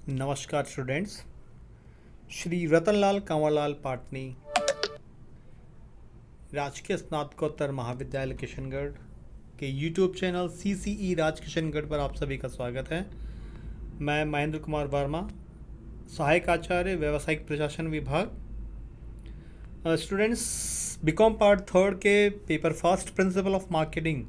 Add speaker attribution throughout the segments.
Speaker 1: नमस्कार स्टूडेंट्स। श्री रतनलाल कंवरलाल पाटनी राजकीय स्नातकोत्तर महाविद्यालय किशनगढ़ के यूट्यूब चैनल CCE राज किशनगढ़ पर आप सभी का स्वागत है। मैं महेंद्र कुमार वर्मा, सहायक आचार्य व्यावसायिक प्रशासन विभाग। स्टूडेंट्स, बीकॉम पार्ट थर्ड के paper first principle of marketing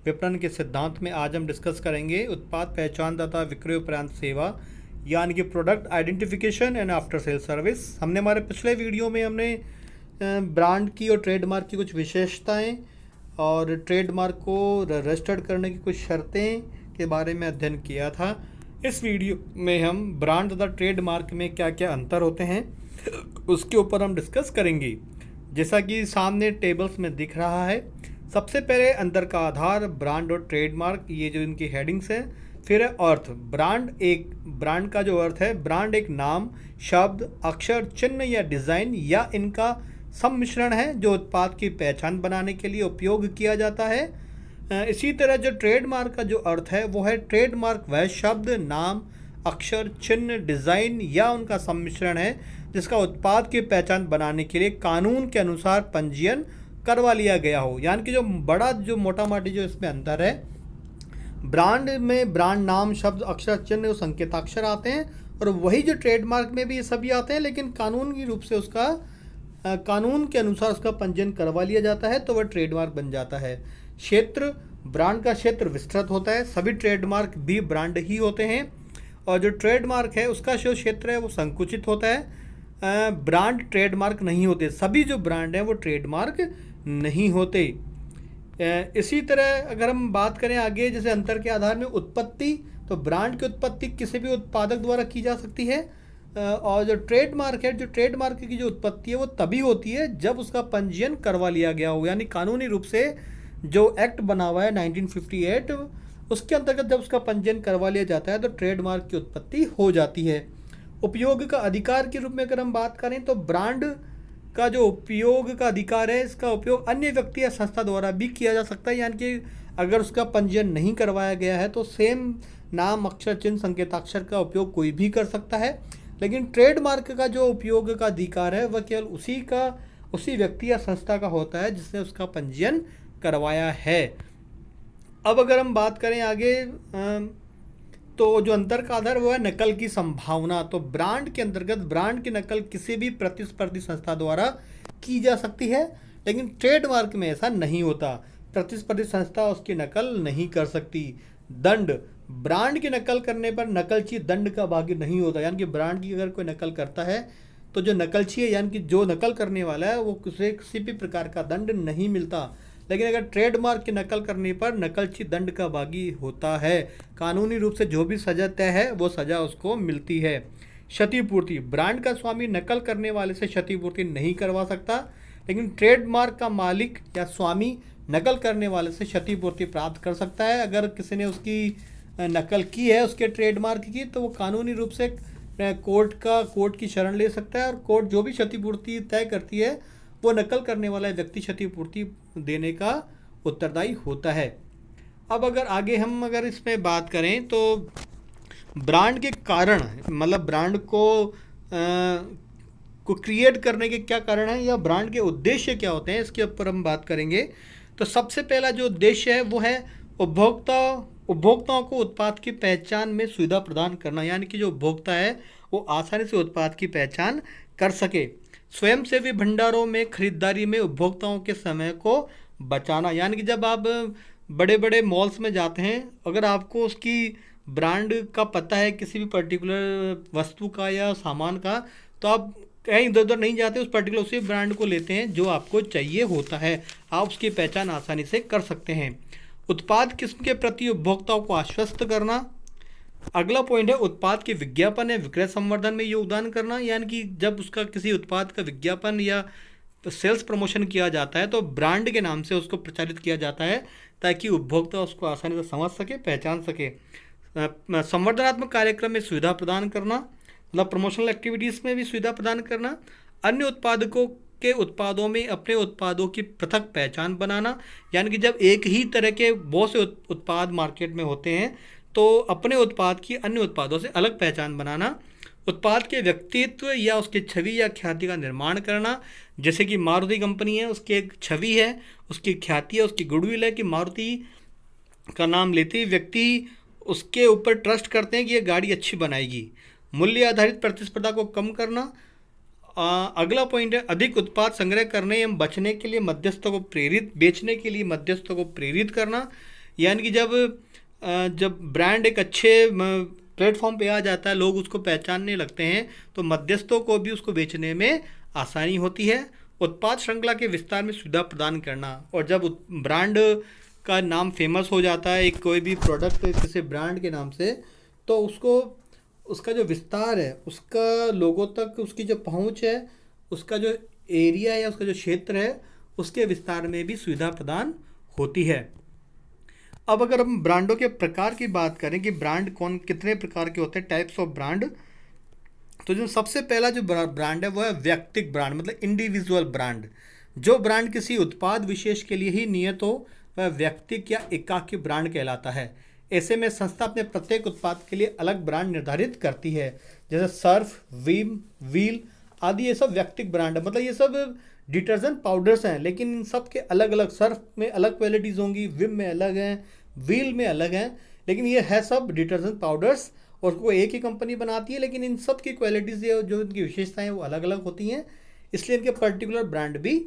Speaker 1: विपणन के सिद्धांत में आज हम डिस्कस करेंगे उत्पाद पहचान तथा विक्रय उपरांत सेवा, यानी कि product identification and after sale service. हमने हमारे पिछले वीडियो में हमने ब्रांड की और ट्रेडमार्क की कुछ विशेषताएं और ट्रेडमार्क को रजिस्टर्ड करने की कुछ शर्तें के बारे में अध्ययन किया था। इस वीडियो में हम ब्रांड तथा ट्रेडमार्क में क्या क्या अंतर होते हैं उसके ऊपर हम डिस्कस करेंगे। जैसा कि सामने टेबल्स में दिख रहा है, सबसे पहले अंतर का आधार ब्रांड और ट्रेडमार्क, ये जो इनकी हेडिंग्स हैं। फिर है अर्थ। ब्रांड का जो अर्थ है, ब्रांड एक नाम, शब्द, अक्षर, चिन्ह या डिज़ाइन या इनका सम्मिश्रण है जो उत्पाद की पहचान बनाने के लिए उपयोग किया जाता है। इसी तरह जो ट्रेडमार्क का जो अर्थ है वो है ट्रेडमार्क वह शब्द, नाम, अक्षर, चिन्ह, डिज़ाइन या उनका सम्मिश्रण है जिसका उत्पाद की पहचान बनाने के लिए कानून के अनुसार पंजीयन करवा लिया गया हो। यानी कि जो मोटा मोटी जो इसमें अंतर है, ब्रांड में ब्रांड नाम, शब्द, अक्षर, चिन्ह, संकेताक्षर आते हैं और वही जो ट्रेडमार्क में भी ये सभी आते हैं, लेकिन कानूनी रूप से उसका कानून के अनुसार उसका पंजीयन करवा लिया जाता है तो वह ट्रेडमार्क बन जाता है। क्षेत्र, ब्रांड का क्षेत्र विस्तृत होता है, सभी ट्रेडमार्क भी ब्रांड ही होते हैं। और जो ट्रेडमार्क है उसका जो क्षेत्र है वो संकुचित होता है। ब्रांड ट्रेडमार्क नहीं होते, सभी जो ब्रांड हैं वो ट्रेडमार्क नहीं होते। इसी तरह अगर हम बात करें आगे, जैसे अंतर के आधार में उत्पत्ति, तो ब्रांड की उत्पत्ति किसी भी उत्पादक द्वारा की जा सकती है। और जो ट्रेडमार्क है, जो ट्रेडमार्क की जो उत्पत्ति है वो तभी होती है जब उसका पंजीयन करवा लिया गया हो। यानी कानूनी रूप से जो एक्ट बना हुआ है 1958, उसके अंतर्गत जब उसका पंजीयन करवा लिया जाता है तो ट्रेडमार्क की उत्पत्ति हो जाती है। उपयोग का अधिकार के रूप में अगर हम बात करें तो ब्रांड का जो उपयोग का अधिकार है, इसका उपयोग अन्य व्यक्ति या संस्था द्वारा भी किया जा सकता है। यानी कि अगर उसका पंजीयन नहीं करवाया गया है तो सेम नाम, अक्षर, चिन्ह, संकेताक्षर का उपयोग कोई भी कर सकता है। लेकिन ट्रेडमार्क का जो उपयोग का अधिकार है वह केवल उसी व्यक्ति या संस्था का होता है जिसने उसका पंजीयन करवाया है। अब अगर हम बात करें आगे, तो जो अंतर का आधार वो है नकल की संभावना। तो ब्रांड के अंतर्गत ब्रांड की नकल किसी भी प्रतिस्पर्धी संस्था द्वारा की जा सकती है, लेकिन ट्रेडमार्क में ऐसा नहीं होता, प्रतिस्पर्धी संस्था उसकी नकल नहीं कर सकती। दंड, ब्रांड की नकल करने पर नकलची दंड का भागी नहीं होता। यानी कि ब्रांड की अगर कोई नकल करता है तो जो नकलची है, यानी कि जो नकल करने वाला है, वो किसी भी प्रकार का दंड नहीं मिलता। लेकिन अगर ट्रेडमार्क की नकल करने पर नकलची दंड का भागी होता है। कानूनी रूप से जो भी सजा तय है वो सजा उसको मिलती है। क्षतिपूर्ति, ब्रांड का स्वामी नकल करने वाले से क्षतिपूर्ति नहीं करवा सकता, लेकिन ट्रेडमार्क का मालिक या स्वामी नकल करने वाले से क्षतिपूर्ति प्राप्त कर सकता है। अगर किसी ने उसकी नकल की है उसके ट्रेडमार्क की, तो वो कानूनी रूप से कोर्ट की शरण ले सकता है और कोर्ट जो भी क्षतिपूर्ति तय करती है वो नकल करने वाला व्यक्ति क्षतिपूर्ति देने का उत्तरदायी होता है। अब अगर अगर इसमें बात करें तो ब्रांड के कारण, मतलब ब्रांड को क्रिएट करने के क्या कारण हैं या ब्रांड के उद्देश्य क्या होते हैं, इसके ऊपर हम बात करेंगे। तो सबसे पहला जो उद्देश्य है वो है उपभोक्ताओं को उत्पाद की पहचान में सुविधा प्रदान करना। यानी कि जो उपभोक्ता है वो आसानी से उत्पाद की पहचान कर सके। स्वयंसेवी भंडारों में खरीदारी में उपभोक्ताओं के समय को बचाना। यानी कि जब आप बड़े बड़े मॉल्स में जाते हैं, अगर आपको उसकी ब्रांड का पता है किसी भी पर्टिकुलर वस्तु का या सामान का, तो आप कहीं इधर उधर नहीं जाते, उस पर्टिकुलर उसी ब्रांड को लेते हैं जो आपको चाहिए होता है। आप उसकी पहचान आसानी से कर सकते हैं। उत्पाद किस्म के प्रति उपभोक्ताओं को आश्वस्त करना। अगला पॉइंट है उत्पाद के विज्ञापन या विक्रय संवर्धन में योगदान करना। यानी कि जब उसका किसी उत्पाद का विज्ञापन या सेल्स प्रमोशन किया जाता है तो ब्रांड के नाम से उसको प्रचारित किया जाता है ताकि उपभोक्ता उसको आसानी से समझ सके, पहचान सके। संवर्धनात्मक कार्यक्रम में सुविधा प्रदान करना, मतलब प्रमोशनल एक्टिविटीज़ में भी सुविधा प्रदान करना। अन्य उत्पादकों के उत्पादों में अपने उत्पादों की पृथक पहचान बनाना। यानी कि जब एक ही तरह के बहुत से उत्पाद मार्केट में होते हैं तो अपने उत्पाद की अन्य उत्पादों से अलग पहचान बनाना, उत्पाद के व्यक्तित्व या उसकी छवि या ख्याति का निर्माण करना। जैसे कि मारुति कंपनी है, उसकी एक छवि है, उसकी ख्याति है, उसकी गुडविल है कि मारुति का नाम लेते ही व्यक्ति उसके ऊपर ट्रस्ट करते हैं कि ये गाड़ी अच्छी बनाएगी। मूल्य आधारित प्रतिस्पर्धा को कम करना। अगला पॉइंट है अधिक उत्पाद संग्रह करने एवं बचने के लिए मध्यस्थों को प्रेरित, बेचने के लिए मध्यस्थों को प्रेरित करना। यानी कि जब ब्रांड एक अच्छे प्लेटफॉर्म पे आ जाता है, लोग उसको पहचानने लगते हैं, तो मध्यस्थों को भी उसको बेचने में आसानी होती है। उत्पाद श्रृंखला के विस्तार में सुविधा प्रदान करना। और जब ब्रांड का नाम फेमस हो जाता है, एक कोई भी प्रोडक्ट किसी ब्रांड के नाम से, तो उसका जो विस्तार है, उसका लोगों तक उसकी जो पहुंच है, उसका जो एरिया है, उसका जो क्षेत्र है, उसके विस्तार में भी सुविधा प्रदान होती है। अब अगर हम ब्रांडों के प्रकार की बात करें कि ब्रांड कितने प्रकार के होते हैं, टाइप्स ऑफ ब्रांड, तो जो सबसे पहला जो ब्रांड है वो है व्यक्तिगत ब्रांड, मतलब इंडिविजुअल ब्रांड। जो ब्रांड किसी उत्पाद विशेष के लिए ही नियत हो वह व्यक्तिगत या एकाकी ब्रांड कहलाता है। ऐसे में संस्था अपने प्रत्येक उत्पाद के लिए अलग ब्रांड निर्धारित करती है, जैसे सर्फ, विम, व्हील आदि। ये सब व्यक्तिगत ब्रांड है, मतलब ये सब डिटर्जेंट पाउडर्स हैं, लेकिन इन सब के अलग अलग, सर्फ में अलग क्वालिटीज़ होंगी, विम में अलग हैं, व्हील में अलग हैं, लेकिन ये है सब डिटर्जेंट पाउडर्स और कोई एक ही कंपनी बनाती है, लेकिन इन सब की क्वालिटीज़ जो इनकी विशेषताएं हैं वो अलग अलग होती हैं, इसलिए इनके पर्टिकुलर ब्रांड भी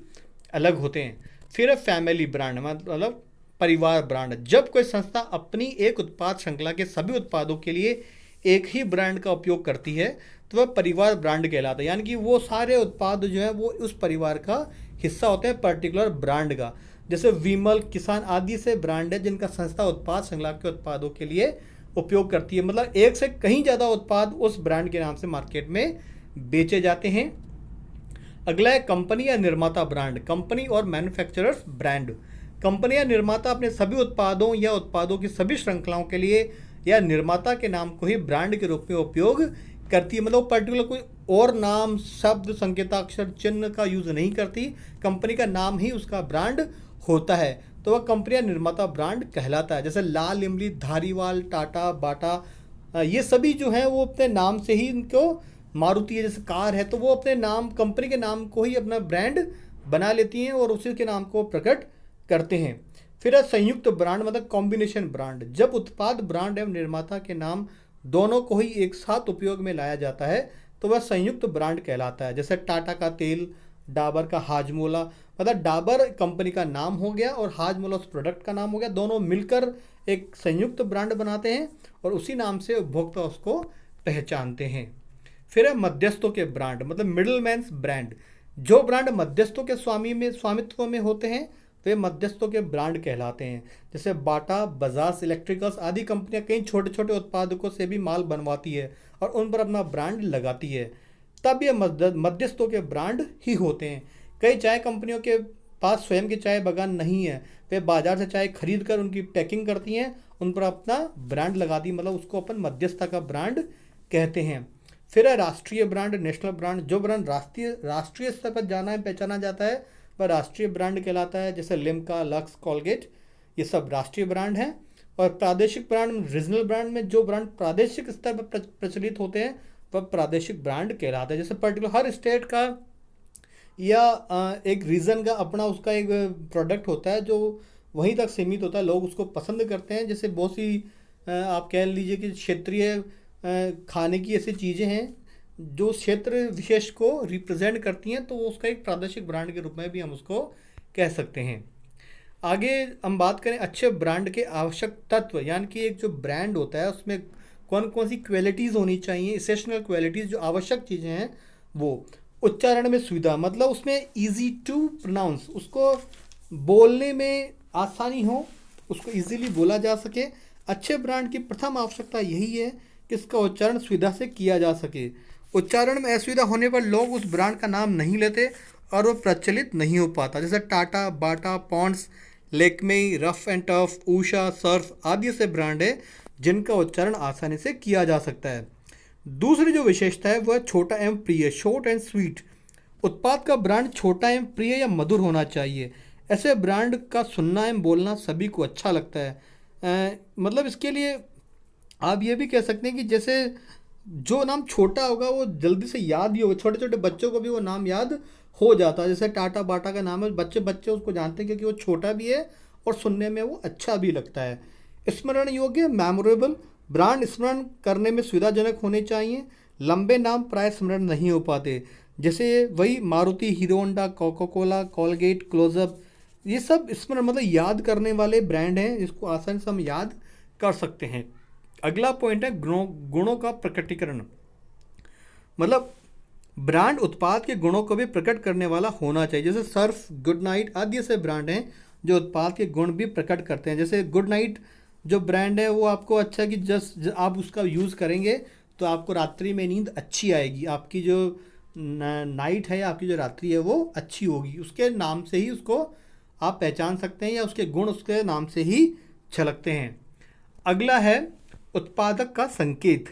Speaker 1: अलग होते हैं। फिर है फैमिली ब्रांड, मतलब परिवार ब्रांड। जब कोई संस्था अपनी एक उत्पाद श्रृंखला के सभी उत्पादों के लिए एक ही ब्रांड का उपयोग करती है तो वह परिवार ब्रांड कहलाता है। यानी कि वो सारे उत्पाद जो है वो उस परिवार का हिस्सा होते हैं, पर्टिकुलर ब्रांड का। जैसे विमल, किसान आदि से ब्रांड है जिनका संस्था उत्पाद श्रृंखला के उत्पादों के लिए उपयोग करती है, मतलब एक से कहीं ज़्यादा उत्पाद उस ब्रांड के नाम से मार्केट में बेचे जाते हैं। अगला है कंपनी या निर्माता ब्रांड, कंपनी और मैन्युफैक्चरर्स ब्रांड। कंपनी या निर्माता अपने सभी उत्पादों या उत्पादों की सभी श्रृंखलाओं के लिए या निर्माता के नाम को ही ब्रांड के रूप में उपयोग करती है, मतलब पर्टिकुलर कोई और नाम, शब्द, संकेताक्षर, चिन्ह का यूज़ नहीं करती, कंपनी का नाम ही उसका ब्रांड होता है, तो वह कंपनी या निर्माता ब्रांड कहलाता है। जैसे लाल इमली, धारीवाल, टाटा, बाटा, ये सभी जो हैं वो अपने नाम से ही इनको, मारुति है जैसे कार है, तो वो अपने नाम, कंपनी के नाम को ही अपना ब्रांड बना लेती हैं और उसी के नाम को प्रकट करते हैं। फिर है संयुक्त ब्रांड, मतलब कॉम्बिनेशन ब्रांड। जब उत्पाद, ब्रांड एवं निर्माता के नाम दोनों को ही एक साथ उपयोग में लाया जाता है तो वह संयुक्त ब्रांड कहलाता है। जैसे टाटा का तेल, डाबर का हाजमोला, मतलब डाबर कंपनी का नाम हो गया और हाजमोला उस प्रोडक्ट का नाम हो गया, दोनों मिलकर एक संयुक्त ब्रांड बनाते हैं और उसी नाम से उपभोक्ता उसको पहचानते हैं। फिर है मध्यस्थों के ब्रांड, मतलब मिडलमैन्स ब्रांड। जो ब्रांड मध्यस्थों के स्वामित्व में होते हैं वे मध्यस्थों के ब्रांड कहलाते हैं। जैसे बाटा, बजाज इलेक्ट्रिकल्स आदि कंपनियां कई छोटे छोटे उत्पादकों से भी माल बनवाती है और उन पर अपना ब्रांड लगाती है, तब ये मध्यस्थों के ब्रांड ही होते हैं। कई चाय कंपनियों के पास स्वयं के चाय बागान नहीं है, वे बाजार से चाय खरीद कर उनकी पैकिंग करती हैं, उन पर अपना ब्रांड लगाती है, मतलब उसको अपन मध्यस्थता का ब्रांड कहते हैं। फिर है राष्ट्रीय ब्रांड, नेशनल ब्रांड। जो ब्रांड राष्ट्रीय स्तर पर जाना है, पहचाना जाता है, वह राष्ट्रीय ब्रांड कहलाता है। जैसे लिम्का, लक्स, कॉलगेट, ये सब राष्ट्रीय ब्रांड हैं। और प्रादेशिक ब्रांड, रीजनल ब्रांड में जो ब्रांड प्रादेशिक स्तर पर प्रचलित होते हैं वह प्रादेशिक ब्रांड कहलाता है। जैसे पर्टिकुलर हर स्टेट का या एक रीजन का अपना उसका एक प्रोडक्ट होता है जो वहीं तक सीमित होता है, लोग उसको पसंद करते हैं। जैसे बहुत सी आप कह लीजिए कि क्षेत्रीय खाने की ऐसी चीज़ें हैं जो क्षेत्र विशेष को रिप्रेजेंट करती हैं, तो उसका एक प्रादेशिक ब्रांड के रूप में भी हम उसको कह सकते हैं। आगे हम बात करें अच्छे ब्रांड के आवश्यक तत्व, यानी कि एक जो ब्रांड होता है उसमें कौन कौन सी क्वालिटीज़ होनी चाहिए, इसेंशियल क्वालिटीज़ जो आवश्यक चीज़ें हैं वो। उच्चारण में सुविधा, मतलब उसमें ईजी टू प्रोनाउंस, उसको बोलने में आसानी हो, उसको ईजीली बोला जा सके। अच्छे ब्रांड की प्रथम आवश्यकता यही है कि इसका उच्चारण सुविधा से किया जा सके। उच्चारण में असुविधा होने पर लोग उस ब्रांड का नाम नहीं लेते और वो प्रचलित नहीं हो पाता। जैसे Tata, Bata, Pond's, Lakme, rough and tough, Usha, Surf आदि से ब्रांड है जिनका उच्चारण आसानी से किया जा सकता है। दूसरी जो विशेषता है वह छोटा एवं प्रिय, शॉर्ट एंड स्वीट। उत्पाद का ब्रांड छोटा एवं प्रिय या मधुर होना चाहिए। ऐसे ब्रांड का सुनना एवं बोलना सभी को अच्छा लगता है। मतलब इसके लिए आप ये भी कह सकते हैं कि जैसे जो नाम छोटा होगा वो जल्दी से याद ही होगा, छोटे छोटे बच्चों को भी वो नाम याद हो जाता है। जैसे टाटा बाटा का नाम है, बच्चे बच्चे उसको जानते हैं क्योंकि वो छोटा भी है और सुनने में वो अच्छा भी लगता है। स्मरण योग्य मेमोरेबल, ब्रांड स्मरण करने में सुविधाजनक होने चाहिए। लंबे नाम प्राय स्मरण नहीं हो पाते, जैसे वही Maruti, Hero Honda, Coca Cola, Colgate, Close Up, ये सब स्मरण मतलब याद करने वाले ब्रांड हैं, इसको आसानी से हम याद कर सकते हैं। अगला पॉइंट है गुणों का प्रकटीकरण, मतलब ब्रांड उत्पाद के गुणों को भी प्रकट करने वाला होना चाहिए। जैसे सर्फ, गुड नाइट आदि ऐसे ब्रांड हैं जो उत्पाद के गुण भी प्रकट करते हैं। जैसे गुड नाइट जो ब्रांड है वो आपको अच्छा कि आप उसका यूज़ करेंगे तो आपको रात्रि में नींद अच्छी आएगी, आपकी जो नाइट है या आपकी जो रात्रि है वो अच्छी होगी। उसके नाम से ही उसको आप पहचान सकते हैं या उसके गुण उसके नाम से ही झलकते हैं। अगला है उत्पादक का संकेत।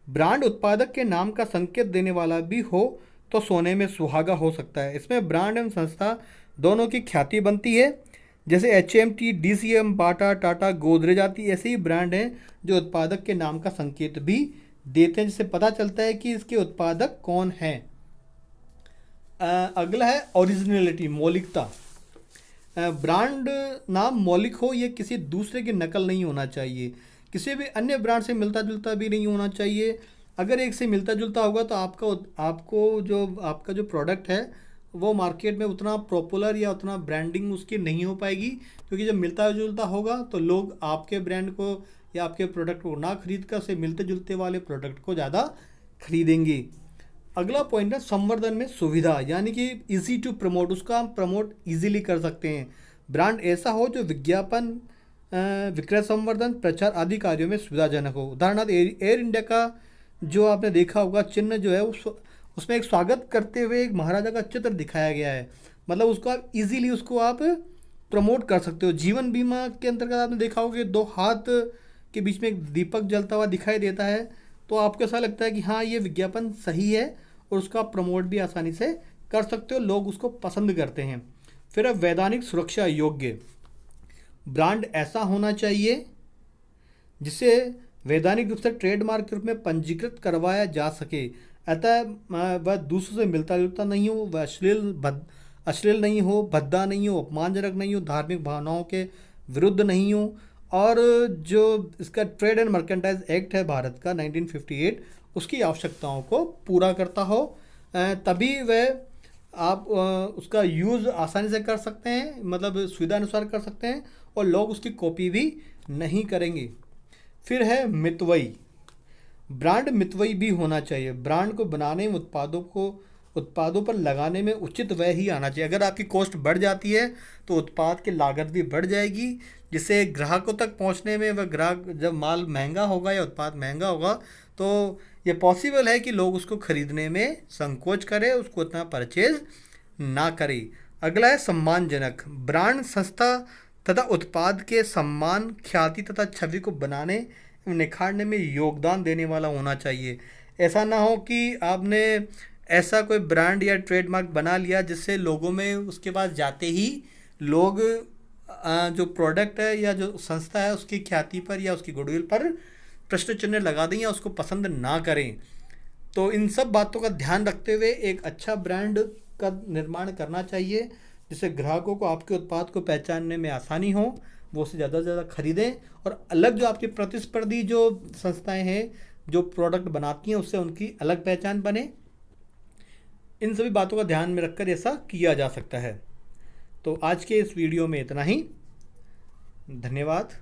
Speaker 1: ब्रांड उत्पादक के नाम का संकेत देने वाला भी हो तो सोने में सुहागा हो सकता है। इसमें ब्रांड एवं संस्था दोनों की ख्याति बनती है। जैसे HMT, DCM, बाटा, टाटा, गोदरेज आदि ऐसे ही ब्रांड हैं जो उत्पादक के नाम का संकेत भी देते हैं, जिससे पता चलता है कि इसके उत्पादक कौन हैं। अगला है ओरिजिनलिटी, मौलिकता। ब्रांड नाम मौलिक हो, ये किसी दूसरे की नकल नहीं होना चाहिए, किसी भी अन्य ब्रांड से मिलता जुलता भी नहीं होना चाहिए। अगर एक से मिलता जुलता होगा तो आपका जो प्रोडक्ट है वो मार्केट में उतना पॉपुलर या उतना ब्रांडिंग उसकी नहीं हो पाएगी, क्योंकि जब मिलता जुलता होगा तो लोग आपके ब्रांड को या आपके प्रोडक्ट को ना खरीद कर से मिलते जुलते वाले प्रोडक्ट को ज़्यादा खरीदेंगे। अगला पॉइंट है संवर्धन में सुविधा, यानी कि इजी टू प्रमोट, उसका हम प्रमोट इजीली कर सकते हैं। ब्रांड ऐसा हो जो विज्ञापन, विक्रय संवर्धन, प्रचार आदि कार्यों में सुविधाजनक हो। उदाहरणार्थ एयर इंडिया का जो आपने देखा होगा चिन्ह जो है उसमें एक स्वागत करते हुए एक महाराजा का चित्र दिखाया गया है, मतलब उसको आप इजीली उसको आप प्रमोट कर सकते हो। जीवन बीमा के अंतर्गत आपने देखा होगा कि दो हाथ के बीच में एक दीपक जलता हुआ दिखाई देता है, तो आपको ऐसा लगता है कि हाँ ये विज्ञापन सही है और उसका प्रमोट भी आसानी से कर सकते हो, लोग उसको पसंद करते हैं। फिर अब वैधानिक सुरक्षा योग्य, ब्रांड ऐसा होना चाहिए जिसे वैधानिक रूप से ट्रेडमार्क के रूप में पंजीकृत करवाया जा सके। अतः वह दूसरों से मिलता जुलता नहीं हो, वह अश्लील नहीं हो, भद्दा नहीं हो, अपमानजनक नहीं हो, धार्मिक भावनाओं के विरुद्ध नहीं हो, और जो इसका ट्रेड एंड मर्केंटाइज एक्ट है भारत का 1958 उसकी आवश्यकताओं को पूरा करता हो, तभी वह आप उसका यूज़ आसानी से कर सकते हैं, मतलब सुविधा अनुसार कर सकते हैं और लोग उसकी कॉपी भी नहीं करेंगे। फिर है मितव्ययी, ब्रांड मितव्ययी भी होना चाहिए। ब्रांड को बनाने में उत्पादों पर लगाने में उचित व्यय ही आना चाहिए। अगर आपकी कॉस्ट बढ़ जाती है तो उत्पाद की लागत भी बढ़ जाएगी, जिससे ग्राहकों तक पहुंचने में, वह ग्राहक जब माल महंगा होगा या उत्पाद महंगा होगा तो ये पॉसिबल है कि लोग उसको खरीदने में संकोच करें, उसको उतना परचेज ना करें। अगला है सम्मानजनक, ब्रांड संस्था तथा उत्पाद के सम्मान, ख्याति तथा छवि को बनाने एवं निखारने में योगदान देने वाला होना चाहिए। ऐसा ना हो कि आपने ऐसा कोई ब्रांड या ट्रेडमार्क बना लिया जिससे लोगों में उसके पास जाते ही लोग जो प्रोडक्ट है या जो संस्था है उसकी ख्याति पर या उसकी गुडविल पर प्रश्न चिन्ह लगा दें या उसको पसंद ना करें। तो इन सब बातों का ध्यान रखते हुए एक अच्छा ब्रांड का निर्माण करना चाहिए, जिससे ग्राहकों को आपके उत्पाद को पहचानने में आसानी हो, वो उसे ज़्यादा से ज़्यादा खरीदें और अलग जो आपकी प्रतिस्पर्धी जो संस्थाएं हैं जो प्रोडक्ट बनाती हैं उससे उनकी अलग पहचान बने। इन सभी बातों का ध्यान में रखकर ऐसा किया जा सकता है। तो आज के इस वीडियो में इतना ही। धन्यवाद।